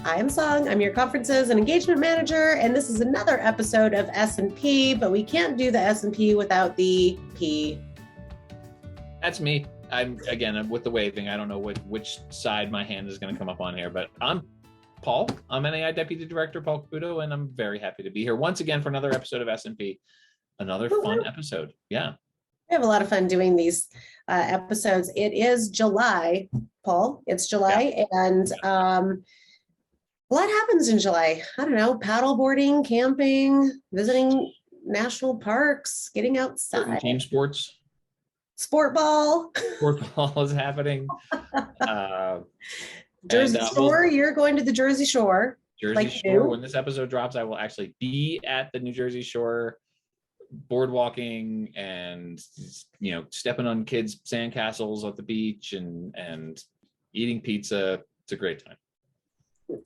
I am Song. I'm your conferences and engagement manager, and this is another episode of S&P, but we can't do the S&P without the P. That's me. I'm with the waving. I don't know which side my hand is going to come up on here, but I'm Paul. I'm NAI Deputy Director Paul Caputo, and I'm very happy to be here once again for another episode of S&P. Another fun episode. Yeah. We have a lot of fun doing these episodes. It is July, Paul. It's July, and a lot happens in July. I don't know, paddle boarding, camping, visiting national parks, getting outside. Certain team sports. Sport ball. Sport ball is happening. Jersey Shore, you're going to the Jersey Shore. Jersey Shore. When this episode drops, I will actually be at the New Jersey Shore, board walking and, stepping on kids' sandcastles at the beach and eating pizza. It's a great time.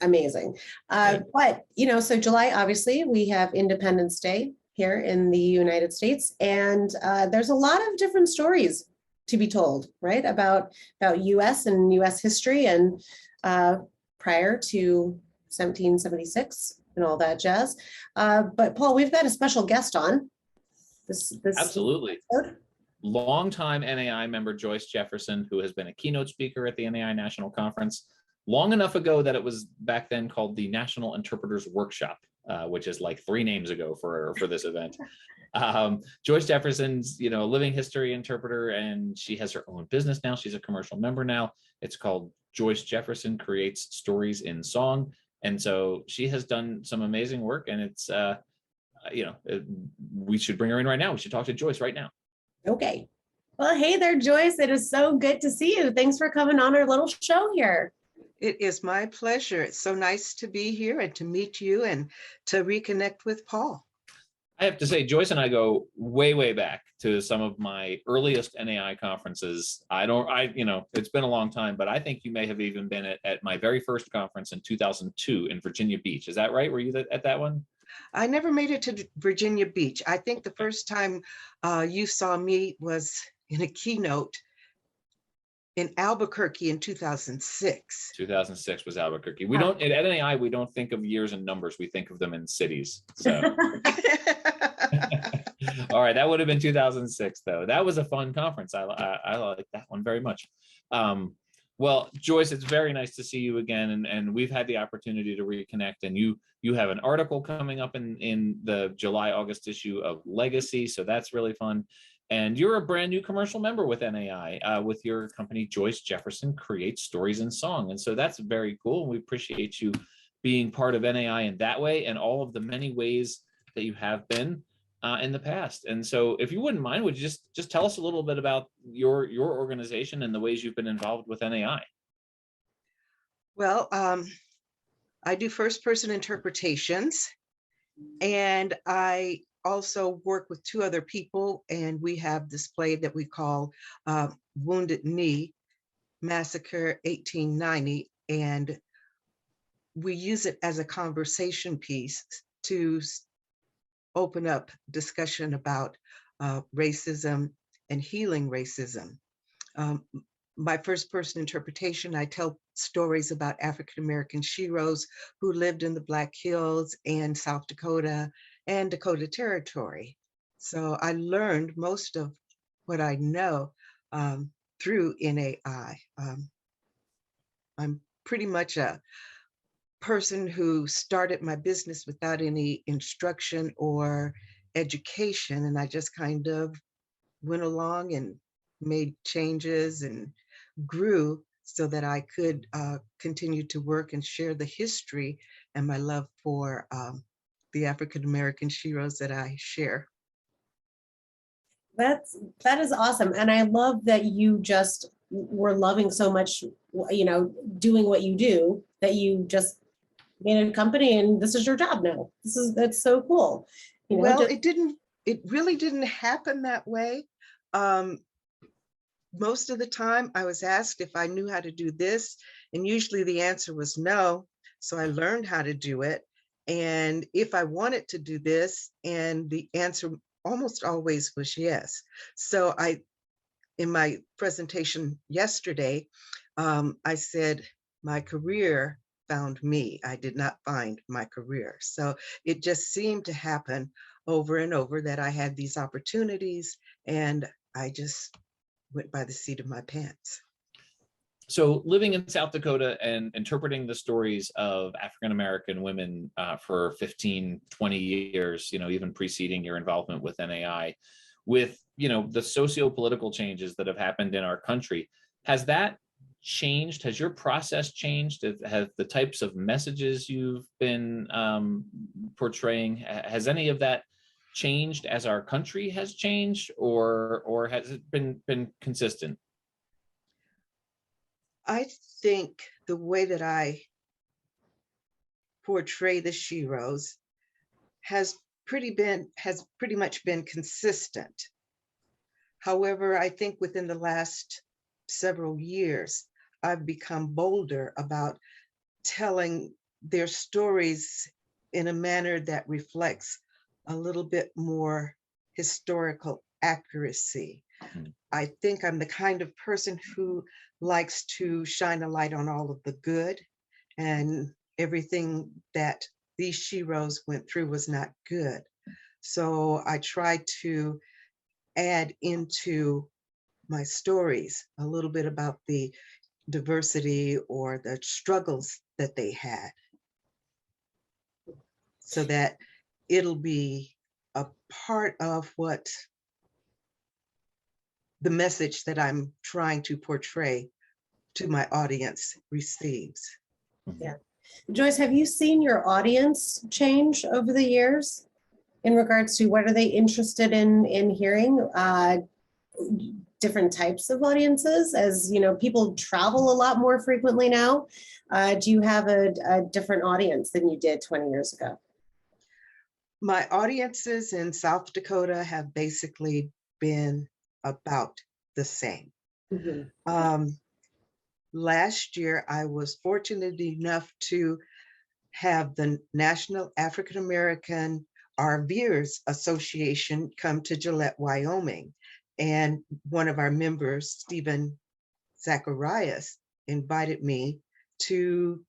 Amazing. But, so July, obviously, we have Independence Day here in the United States. And there's a lot of different stories to be told, right, about U.S. and U.S. history and prior to 1776 and all that jazz. But Paul, we've got a special guest on. This Absolutely. Episode. Longtime NAI member Joyce Jefferson, who has been a keynote speaker at the NAI National Conference long enough ago that it was back then called the National Interpreters Workshop, which is like 3 names ago for this event. Joyce Jefferson's, a living history interpreter, and she has her own business now. She's a commercial member now. It's called Joyce Jefferson Creates Stories in Song. And so she has done some amazing work, and it's, we should bring her in right now. We should talk to Joyce right now. Okay. Well, hey there, Joyce. It is so good to see you. Thanks for coming on our little show here. It is my pleasure. It's so nice to be here and to meet you and to reconnect with Paul. I have to say, Joyce and I go way, way back to some of my earliest NAI conferences. It's been a long time, but I think you may have even been at my very first conference in 2002 in Virginia Beach. Is that right? Were you at that one? I never made it to Virginia Beach. I think the first time you saw me was in a keynote in Albuquerque in 2006. 2006 was Albuquerque. We don't, at NAI, we don't think of years and numbers. We think of them in cities. So, all right, that would have been 2006, though. That was a fun conference. I like that one very much. Well, Joyce, it's very nice to see you again, and we've had the opportunity to reconnect. And you have an article coming up in the July-August issue of Legacy, so that's really fun. And you're a brand new commercial member with NAI, with your company, Joyce Jefferson Creates Stories in Song. And so that's very cool. We appreciate you being part of NAI in that way and all of the many ways that you have been in the past. And so if you wouldn't mind, would you just tell us a little bit about your organization and the ways you've been involved with NAI? Well, I do first-person interpretations, and I also work with 2 other people, and we have this play that we call Wounded Knee, Massacre 1890, and we use it as a conversation piece to open up discussion about racism and healing racism. My first-person interpretation, I tell stories about African-American Sheroes who lived in the Black Hills and South Dakota and Dakota Territory. So I learned most of what I know through NAI. I'm pretty much a person who started my business without any instruction or education, and I just kind of went along and made changes and grew so that I could continue to work and share the history and my love for the African-American Sheroes that I share. That is awesome. And I love that you just were loving so much, doing what you do, that you just made a company and this is your job now. That's so cool. It really didn't happen that way. Most of the time I was asked if I knew how to do this, and usually the answer was no. So I learned how to do it. And if I wanted to do this, and the answer almost always was yes. So in my presentation yesterday, I said my career found me. I did not find my career. So it just seemed to happen over and over that I had these opportunities, and I just went by the seat of my pants. So living in South Dakota and interpreting the stories of African-American women for 15, 20 years, even preceding your involvement with NAI, with, the socio-political changes that have happened in our country, has that changed? Has your process changed? Have the types of messages you've been portraying, has any of that changed as our country has changed, or has it been consistent? I think the way that I portray the Sheroes has pretty much been consistent. However, I think within the last several years, I've become bolder about telling their stories in a manner that reflects a little bit more historical accuracy. I think I'm the kind of person who likes to shine a light on all of the good, and everything that these Sheroes went through was not good. So I try to add into my stories a little bit about the diversity or the struggles that they had, so that it'll be a part of what the message that I'm trying to portray to my audience receives. Yeah. Joyce, have you seen your audience change over the years in regards to what are they interested in hearing? Different types of audiences, as people travel a lot more frequently now. Do you have a different audience than you did 20 years ago? My audiences in South Dakota have basically been about the same. Mm-hmm. Last year, I was fortunate enough to have the National African American RVers Association come to Gillette, Wyoming. And one of our members, Stephen Zacharias, invited me to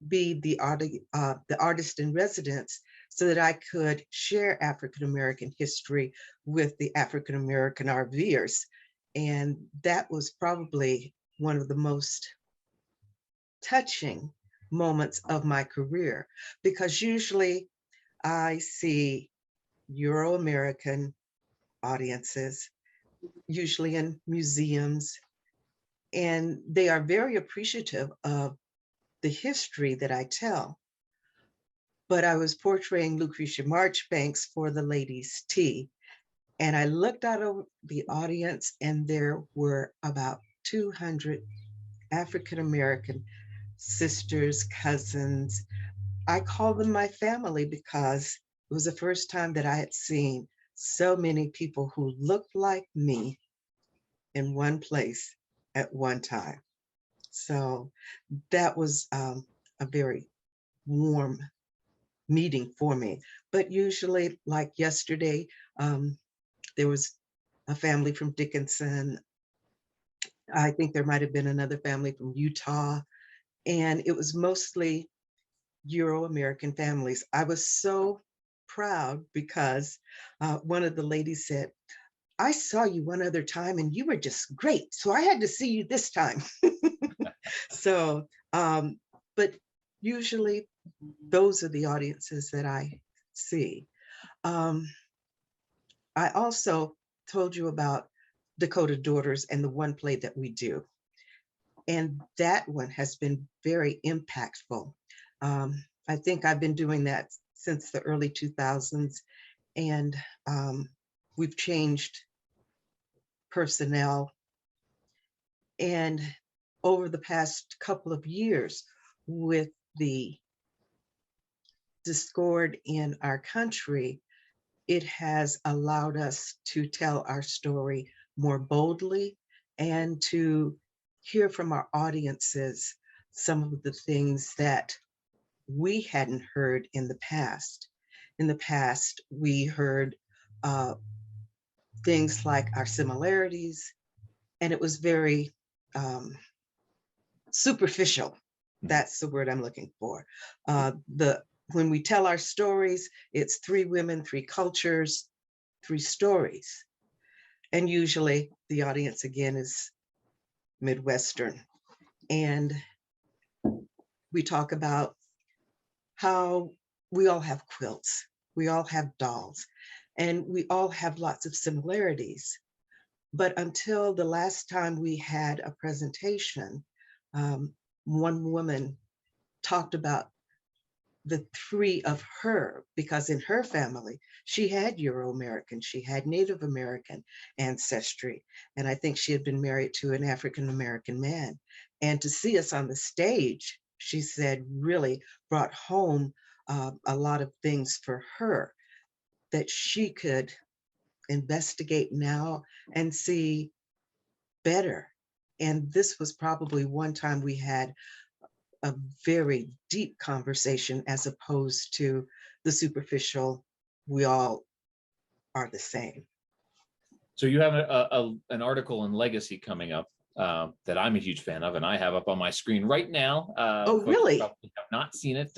be the artist in residence, so that I could share African American history with the African American RVers. And that was probably one of the most touching moments of my career, because usually I see Euro-American audiences, usually in museums, and they are very appreciative of the history that I tell. But I was portraying Lucretia Marchbanks for the Ladies' Tea, and I looked out over the audience, and there were about 200 African American sisters, cousins. I call them my family, because it was the first time that I had seen so many people who looked like me in one place at one time. So that was a very warm meeting for me. But usually, like yesterday, there was a family from Dickinson. I think there might have been another family from Utah, and it was mostly Euro-American families. I was so proud because one of the ladies said, "I saw you one other time and you were just great, so I had to see you this time." So, but usually those are the audiences that I see. I also told you about Dakota Daughters and the one play that we do. And that one has been very impactful. I think I've been doing that since the early 2000s, and we've changed personnel. And over the past couple of years, with the discord in our country, it has allowed us to tell our story more boldly and to hear from our audiences some of the things that we hadn't heard in the past. In the past, we heard things like our similarities, and it was very superficial. That's the word I'm looking for. When we tell our stories, it's 3 women, 3 cultures, 3 stories. And usually the audience again is Midwestern. And we talk about how we all have quilts, we all have dolls, and we all have lots of similarities. But until the last time we had a presentation, one woman talked about the 3 of her, because in her family, she had Euro-American, she had Native American ancestry, and I think she had been married to an African-American man. And to see us on the stage, she said, really brought home a lot of things for her that she could investigate now and see better. And this was probably one time we had a very deep conversation as opposed to the superficial, we all are the same. So you have an article in Legacy coming up that I'm a huge fan of, and I have up on my screen right now. Oh, really? Probably have not seen it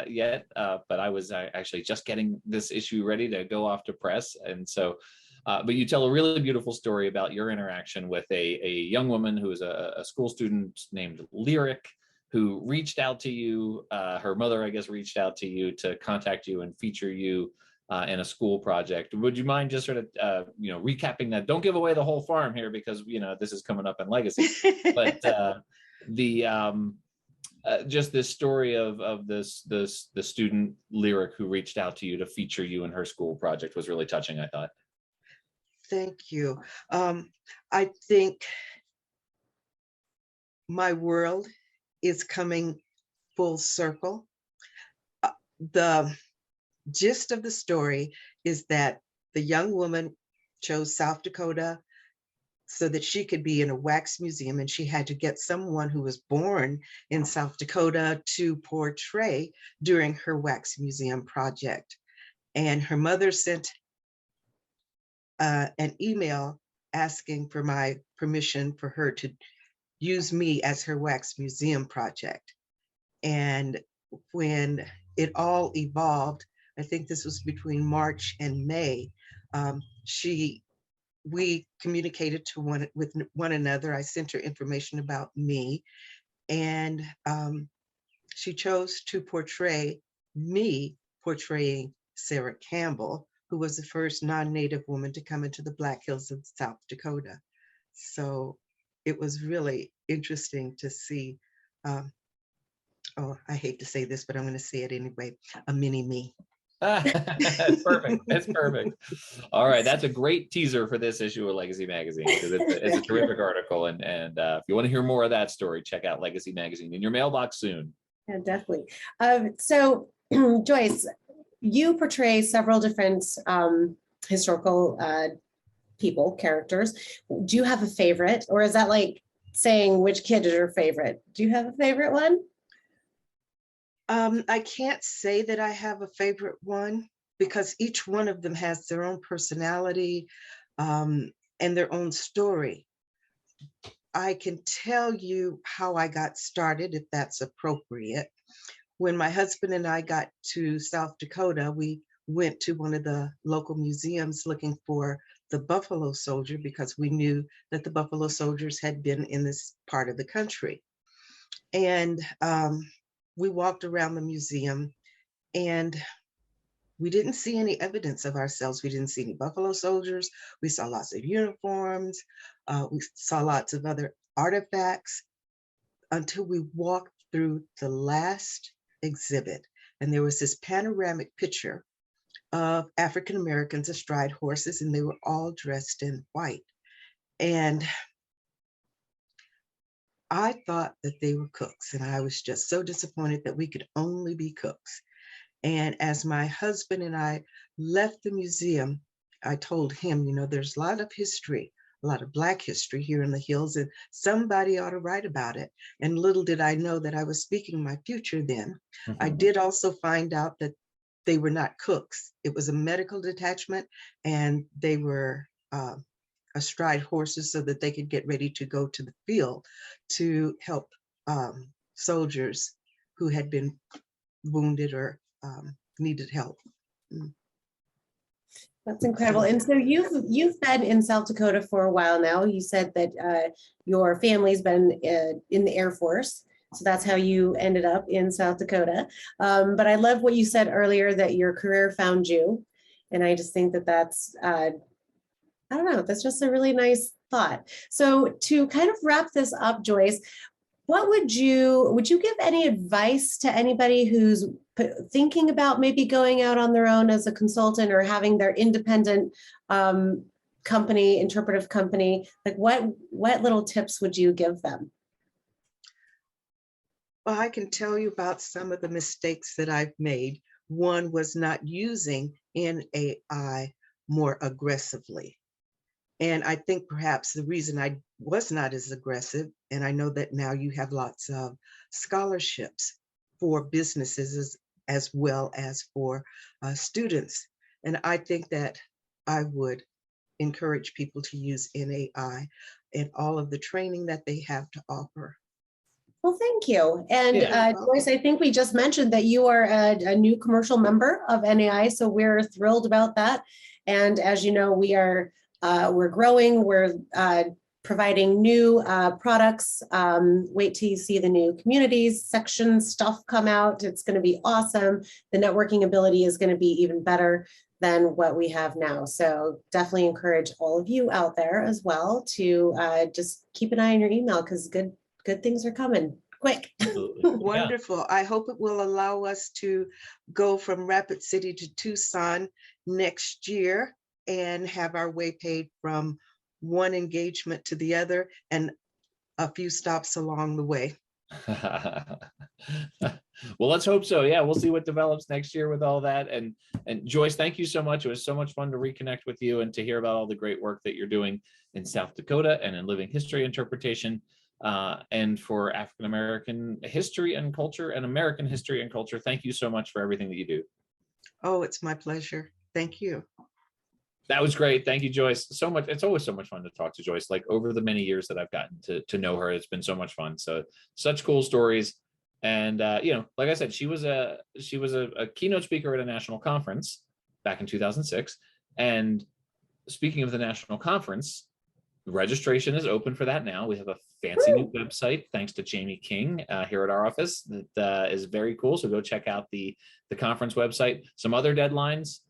yet, but I was actually just getting this issue ready to go off to press. And so, but you tell a really beautiful story about your interaction with a young woman who is a school student named Lyric, who reached out to you. Her mother, I guess, reached out to you to contact you and feature you in a school project. Would you mind just sort of, recapping that? Don't give away the whole farm here because, this is coming up in Legacy. But just this story of the student Lyric who reached out to you to feature you in her school project was really touching, I thought. Thank you. I think my world is coming full circle. The gist of the story is that the young woman chose South Dakota so that she could be in a wax museum, and she had to get someone who was born in South Dakota to portray during her wax museum project. And her mother sent an email asking for my permission for her to use me as her wax museum project. And when it all evolved, I think this was between March and May, we communicated with one another. I sent her information about me, and she chose to portray me portraying Sarah Campbell, who was the first non-Native woman to come into the Black Hills of South Dakota. So it was really interesting to see, oh, I hate to say this, but I'm going to say it anyway, a mini me. That's perfect. That's perfect. All right, that's a great teaser for this issue of Legacy Magazine, because it's a terrific article. And if you want to hear more of that story, check out Legacy Magazine in your mailbox soon. Yeah, definitely. So, Joyce, you portray several different historical characters. Do you have a favorite, or is that like saying which kid is your favorite? Do you have a favorite one? I can't say that I have a favorite one, because each one of them has their own personality and their own story. I can tell you how I got started, if that's appropriate. When my husband and I got to South Dakota, we went to one of the local museums looking for the Buffalo Soldier, because we knew that the Buffalo Soldiers had been in this part of the country. And we walked around the museum, and we didn't see any evidence of ourselves. We didn't see any Buffalo Soldiers. We saw lots of uniforms. We saw lots of other artifacts, until we walked through the last exhibit. And there was this panoramic picture of African Americans astride horses, and they were all dressed in white. And I thought that they were cooks, and I was just so disappointed that we could only be cooks. And as my husband and I left the museum, I told him, there's a lot of history, a lot of Black history here in the hills, and somebody ought to write about it. And little did I know that I was speaking my future then. Mm-hmm. I did also find out that they were not cooks. It was a medical detachment, and they were astride horses so that they could get ready to go to the field to help soldiers who had been wounded or needed help. That's incredible. And so you've been in South Dakota for a while now. You said that your family's been in the Air Force. So that's how you ended up in South Dakota. But I love what you said earlier, that your career found you. And I just think that that's, I don't know, that's just a really nice thought. So to kind of wrap this up, Joyce, what would you give any advice to anybody who's thinking about maybe going out on their own as a consultant or having their independent company, interpretive company? Like what little tips would you give them? Well, I can tell you about some of the mistakes that I've made. One was not using NAI more aggressively. And I think perhaps the reason I was not as aggressive, and I know that now you have lots of scholarships for businesses as well as for students. And I think that I would encourage people to use NAI and all of the training that they have to offer. Well, thank you. And Yeah. Joyce, I think we just mentioned that you are a new commercial member of NAI, so we're thrilled about that. And as you know, we're growing, we're providing new products. Wait till you see the new communities section stuff come out. It's going to be awesome. The networking ability is going to be even better than what we have now. So definitely encourage all of you out there as well to just keep an eye on your email, because good things are coming quick. Wonderful. I hope it will allow us to go from Rapid City to Tucson next year and have our way paid from one engagement to the other and a few stops along the way. Well, let's hope so. Yeah, we'll see what develops next year with all that. And Joyce, thank you so much. It was so much fun to reconnect with you and to hear about all the great work that you're doing in South Dakota and in living history interpretation. And for African American history and culture and American history and culture. Thank you so much for everything that you do. Oh, it's my pleasure. Thank you. That was great. Thank you, Joyce. So much. It's always so much fun to talk to Joyce. Like over the many years that I've gotten to know her, it's been so much fun. So such cool stories. And like I said, she was a keynote speaker at a national conference back in 2006. And speaking of the national conference, registration is open for that now. We have a fancy new website thanks to Jamie King here at our office that is very cool. So go check out the conference website. Some other deadlines.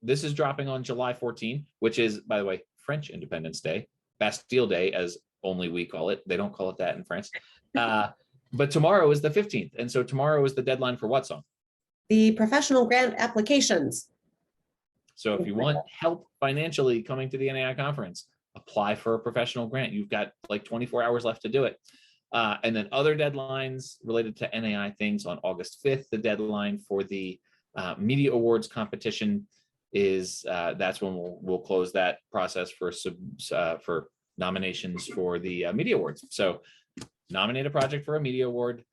This is dropping on July 14, which is, by the way, French Independence Day, Bastille Day, as only we call it. They don't call it that in France. But tomorrow is the 15th. And so tomorrow is the deadline for what song? The professional grant applications. So if you want help financially coming to the NAI conference, apply for a professional grant. You've got like 24 hours left to do it. And then other deadlines related to NAI things on August 5th, the deadline for the media awards competition is that's when we'll close that process for nominations for the media awards. So nominate a project for a media award,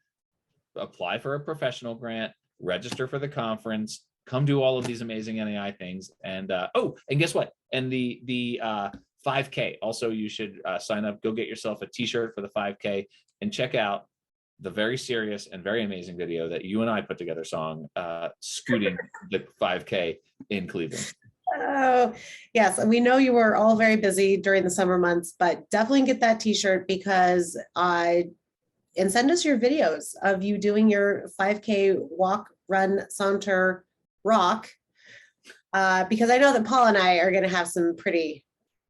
apply for a professional grant, register for the conference, come do all of these amazing NAI things. And and guess what? And the 5K. Also, you should sign up, go get yourself a t-shirt for the 5K and check out the very serious and very amazing video that you and I put together song, scooting the 5K in Cleveland. Oh, yes. We know you were all very busy during the summer months, but definitely get that t-shirt because and send us your videos of you doing your 5K walk, run, saunter, rock. Because I know that Paul and I are going to have some pretty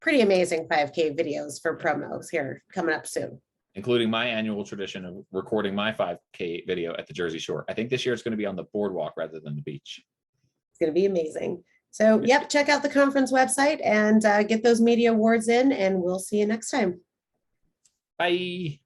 amazing 5K videos for promos here coming up soon. Including my annual tradition of recording my 5K video at the Jersey Shore. I think this year it's going to be on the boardwalk rather than the beach. It's going to be amazing. So, yep, check out the conference website and get those media awards in, and we'll see you next time. Bye.